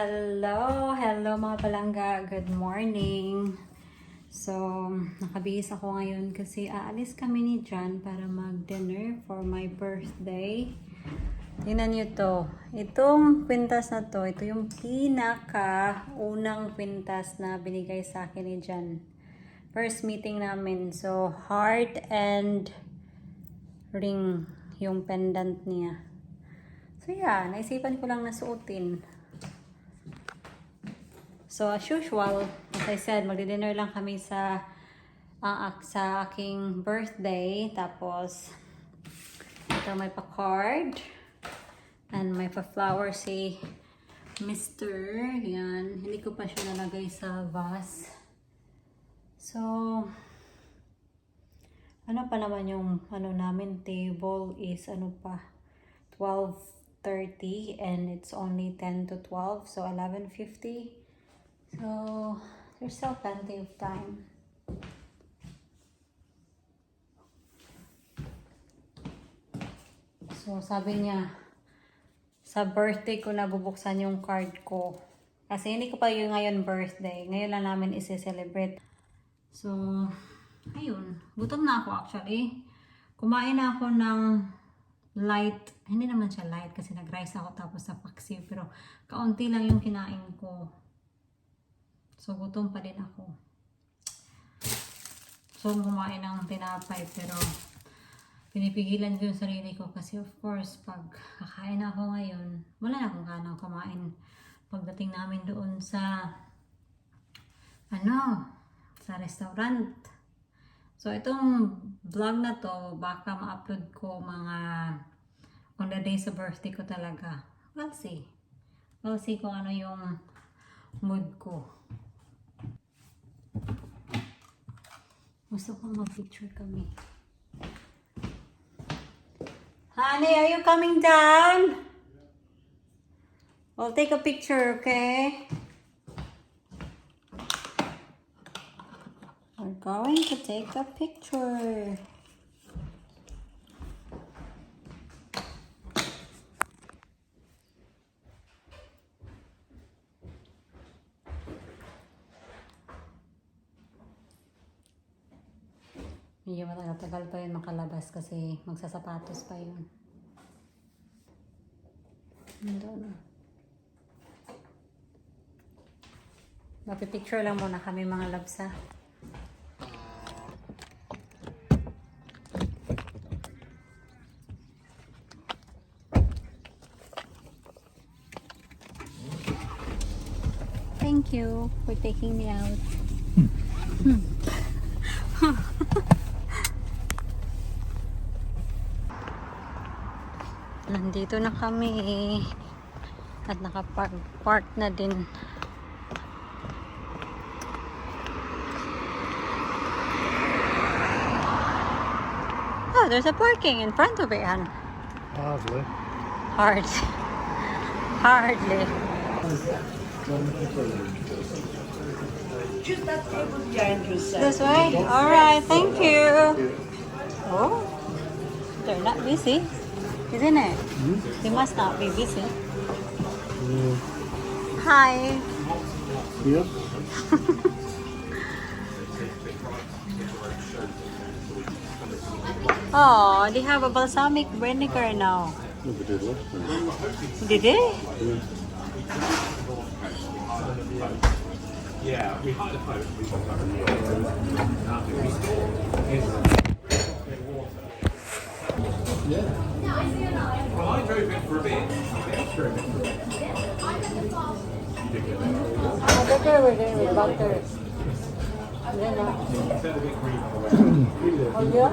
Hello mga palangga. Good morning. So, nakabihis ako ngayon kasi aalis kami ni John para mag-dinner for my birthday. Tingnan nyo to. Itong kwintas na to, ito yung pinaka-unang kwintas na binigay sa akin ni John. First meeting namin. So, heart and ring yung pendant niya. So, yeah. Naisipan ko lang na suotin. So, as usual, as I said, magdi-dinner lang kami sa aking birthday. Tapos, ito may pa-card. And may pa-flower si Mr. Yan. Hindi ko pa siya nalagay sa vase. So, ano pa naman yung namin table is 12:30 and it's only 10 to 12. So, 11:50. So, there's still plenty of time. So, sabi niya, sa birthday ko na bubuksan yung card ko. Kasi hindi ko pa yung ngayon birthday. Ngayon lang namin isi-celebrate. So, ayun. Gutom na ako actually. Kumain na ako ng light. Hindi naman siya light kasi nag-rice ako tapos sa paksiw. Pero kaunti lang yung kinain ko. So, gutom pa din ako. So, kumain ng tinapay pero pinipigilan ko yung sarili ko kasi of course, pag kakain ako ngayon, wala na akong ganang kumain. Pagdating namin doon sa sa restaurant. So, itong vlog na to, baka ma-upload ko mga on the day sa birthday ko talaga. We'll see. We'll see kung ano yung mood ko. Gusto kong mag-picture kami. Honey, are you coming down? We'll take a picture, okay? We're going to take a picture. Medyo matagal pa yun makalabas kasi magsasapatos pa yun. Doon. Mapipicture lang muna kami mga labs ha. Thank you for taking me out. Nandito na kami at nakapark na din. Oh, there's a parking in front of it, Han. Hardly. Just that table behind you, sir. This way? Alright, thank you. Oh, they're not busy, isn't it? They must not be busy. Hi. Yep. Oh, they have a balsamic vinegar now. Look at it last time. Did they? Yeah. Well, I drove it for a bit. Butter we're doing with butter. Then, oh yeah?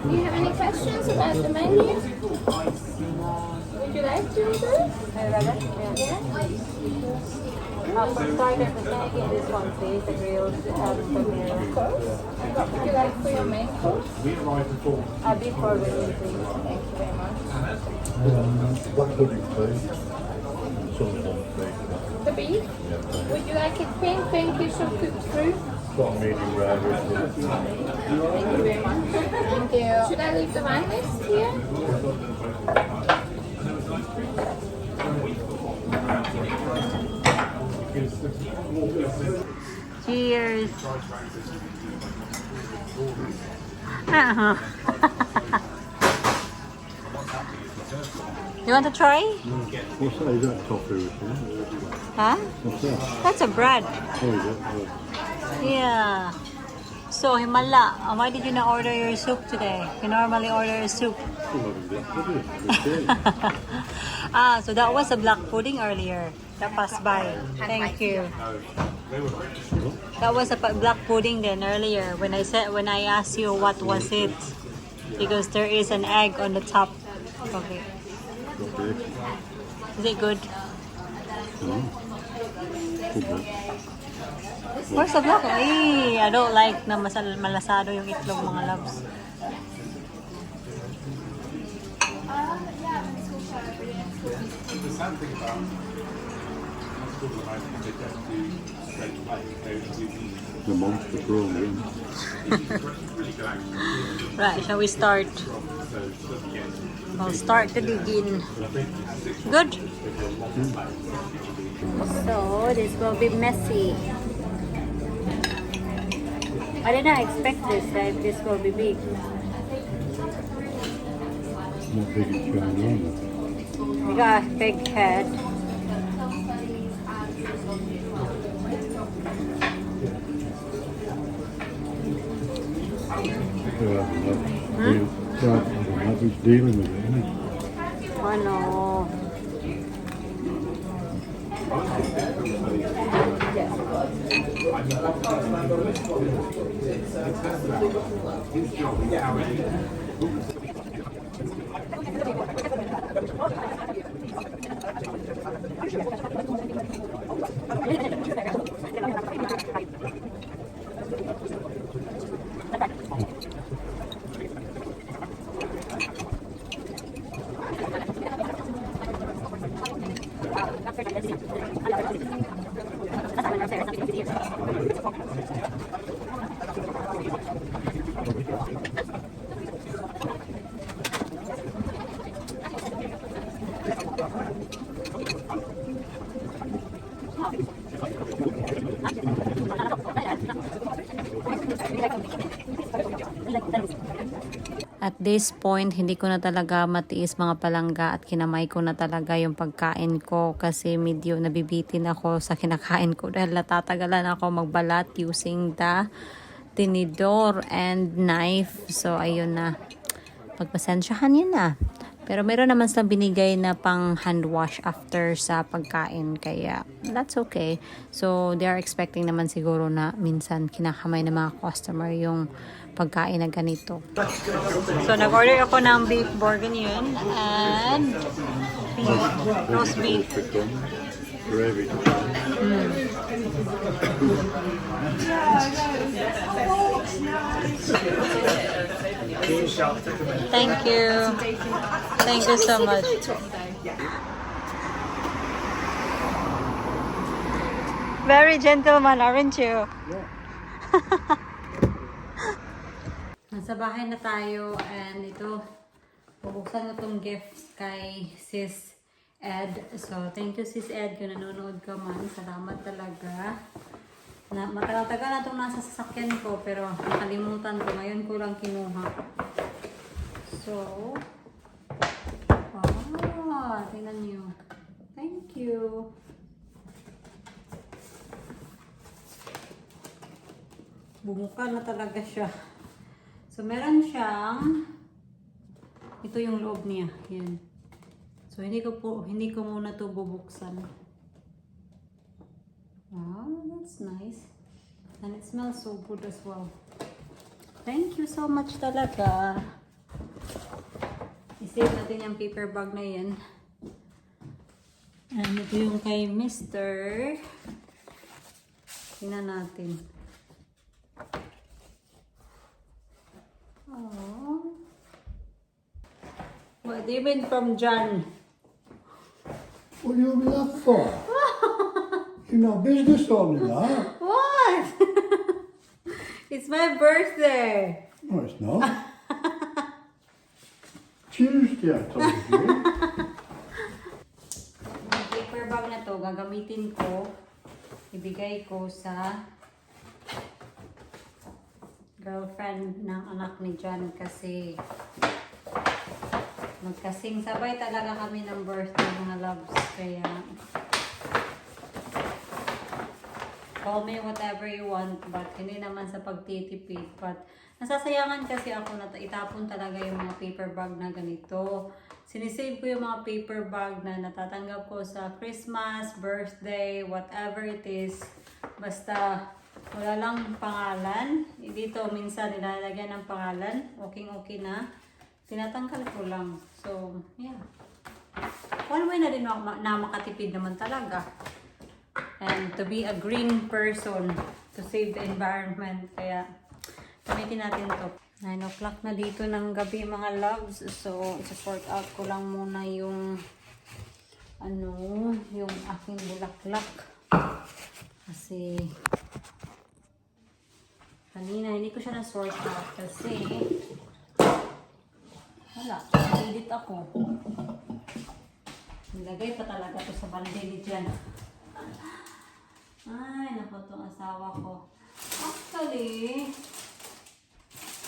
Do you have any questions about the menu? Would you like to reserve? Yeah. For starter, can I get this one please? The grilled panera. Of course. And what would you like for your main course? Before we leave, please. Thank you very much. Black pudding, please. Something on the The beef? Would you like it pink, pinkish or cooked through? Got a medium rare with it. Thank you very much. Thank you. Should I leave the wine list here? Cheers. You want to try? What's that? Is that tofu? Huh? What's that? That's a bread. Oh, is it? Oh. Yeah. So, Himala, why did you not order your soup today? You normally order a soup. So that was a black pudding earlier. That passed by. Thank you. That was a black pudding then earlier when I asked you what was it, because there is an egg on the top of it. Okay. Is it good? Okay. Where's the black? Ay, I don't like na malasado yung itlog, mga loves. The sad thing about school at the moment is they don't do straight play. They do The monster prawn again. really good action. Right, shall we start? So it doesn't get We'll start to begin. Good? So, this will be messy. I did not expect this, that this will be big. Not big in China. We got a big head. He's dealing with it, isn't he? Oh no. At this point, hindi ko na talaga matiis mga palangga at kinamay ko na talaga yung pagkain ko kasi medyo nabibitin ako sa kinakain ko dahil natatagalan ako magbalat using the tinidor and knife. So, ayun na. Pagpasensyahan yun na. Pero meron naman silang binigay na pang hand wash after sa pagkain. Kaya, that's okay. So, they are expecting naman siguro na minsan kinakamay ng mga customer yung pagkain na ganito. So, nag-order ako ng beef bourguignon and beef, roast beef. Gravy. Thank you. Thank you so much. Very gentleman, aren't you? Nasa bahay na tayo and ito, bubuksan ko tong gifts kay Sis Ed. So, thank you Sis Ed kung nanonood ka man. Salamat talaga. Matagal-tagal na itong nasa sasakyan ko pero nakalimutan ko. Ngayon ko lang kinuha. So, tingnan nyo. Thank you. Bumuka na talaga siya. So, meron siyang, ito yung loob niya. Yan. So, hindi ko muna to bubuksan. Wow, that's nice. And it smells so good as well. Thank you so much talaga. I-save natin yung paper bag na yan. And ito yung kay Mr. Tingnan natin. Oh. What even from John? What do you want that for? You're not business owner, that. What? It's my birthday! No, it's not. Tuesday, I told you. Yung paper bag na to, gagamitin ko. Ibigay ko sa girlfriend ng anak ni John kasi magkasing sabay talaga kami ng birthday mga loves. Kaya call me whatever you want, but hindi naman sa pagtitipid. But nasasayangan kasi ako na itapon talaga yung mga paper bag na ganito. Sinisave ko yung mga paper bag na natatanggap ko sa Christmas, birthday, whatever it is. Basta wala lang pangalan. Dito minsan nilalagyan ng pangalan. Okay na. Tinatanggal ko lang. So, yeah. One way na din na makatipid naman talaga. And to be a green person to save the environment. Kaya, gamitin natin to. 9 o'clock na dito ng gabi mga loves. So, support out ko lang muna yung yung aking bulaklak. Kasi, kanina hindi ko siya na-sort out kasi wala, edit ako. Nilagay pa talaga to sa bandili dyan. Ay, naku, itong asawa ko. Actually,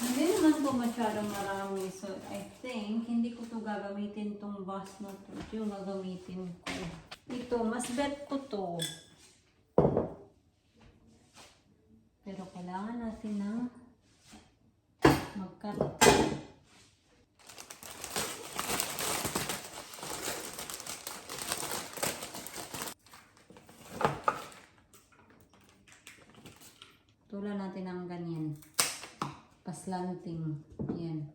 hindi naman to masyadong marami. So, I think, hindi ko to gagamitin tong vase na to. Ito yung gagamitin ko. Ito, mas bet ko to. Pero kailangan natin ng mag-cut. Tulan natin ng ganyan. Paslanting. Yan.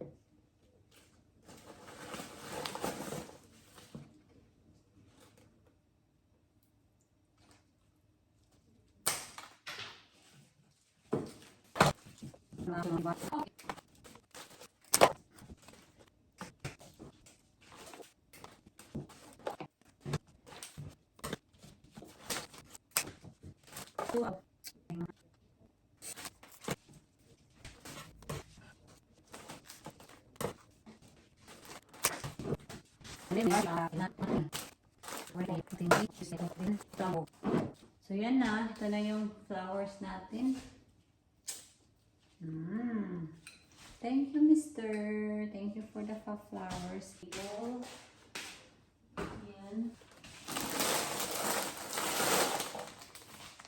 So yan na, ito na yung flowers natin. Thank you, mister. Thank you for the flowers. Yan.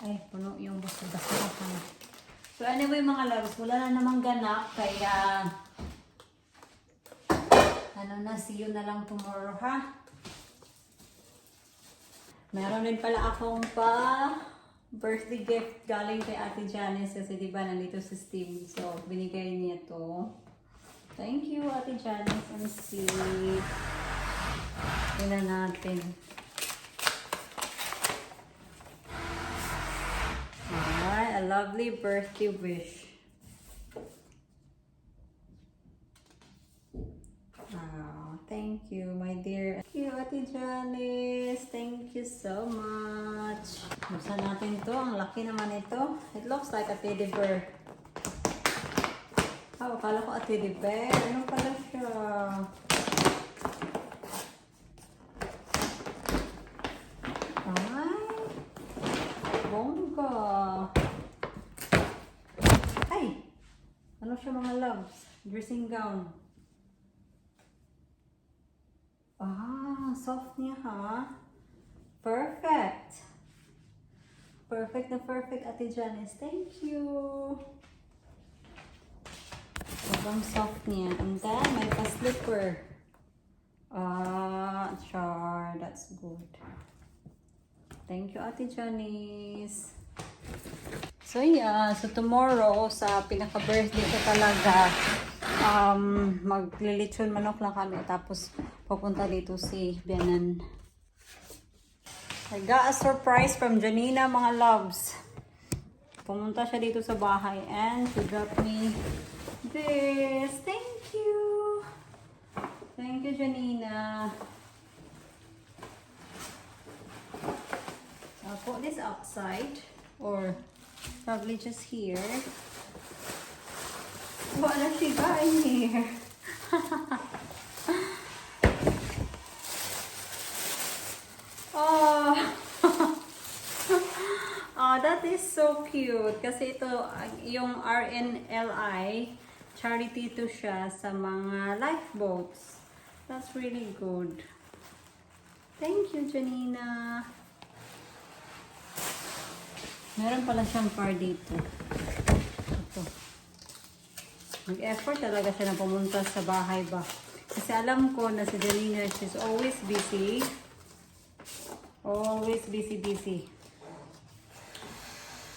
Ay, puno yung basta-basta. So anyway mga loves, wala na namang ganap, kaya see you na lang tomorrow, ha? Meron din pala akong birthday gift galing kay Ate Janice kasi diba nandito si Steve. So, binigay niya to. Thank you, Ate Janice. Ang sweet. Tingnan natin. Alright, a lovely birthday wish. Thank you, my dear. Thank you, Ate Janice. Thank you so much. Buksan natin to. Ang laki naman ito. It looks like a teddy bear. Oh, akala ko a teddy bear. Ano pala siya? Ay, bongga. Ay, ano siya mga loves? Dressing gown. Soft niya, ha? Perfect! Perfect na perfect, Ate Janice. Thank you! Sobrang soft niya. And then, may pa-slipper. Char. That's good. Thank you, Ate Janice. So, yeah. So, tomorrow, sa pinaka-birthday ko talaga, maglilitsyon manok lang kami tapos pupunta dito si Benan. I got a surprise from Janina, mga loves. Pumunta siya dito sa bahay and she dropped me this. Thank you. Thank you, Janina. I'll put this outside or probably just here. What has she got in here? Oh. Oh, that is so cute. Kasi ito, yung RNLI, charity to siya sa mga lifeboats. That's really good. Thank you, Janina. Meron pala siyang card dito. Ito. Nag-effort talaga siya na pumunta sa bahay ba. Kasi alam ko na si Janina, she's always busy. Always busy.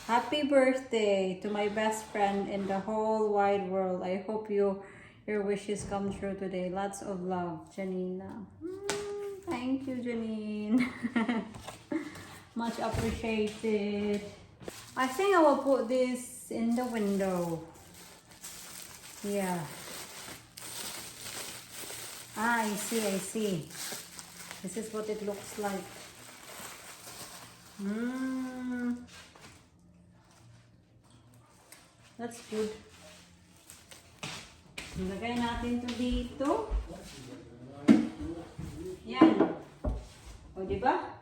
Happy birthday to my best friend in the whole wide world. I hope your wishes come true today. Lots of love, Janina. Thank you, Janine. Much appreciated. I think I will put this in the window. Yeah. Ah, I see. This is what it looks like. That's good. Ilagay natin to dito. Yan. O, diba?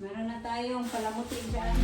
Meron na tayong palamuti dyan.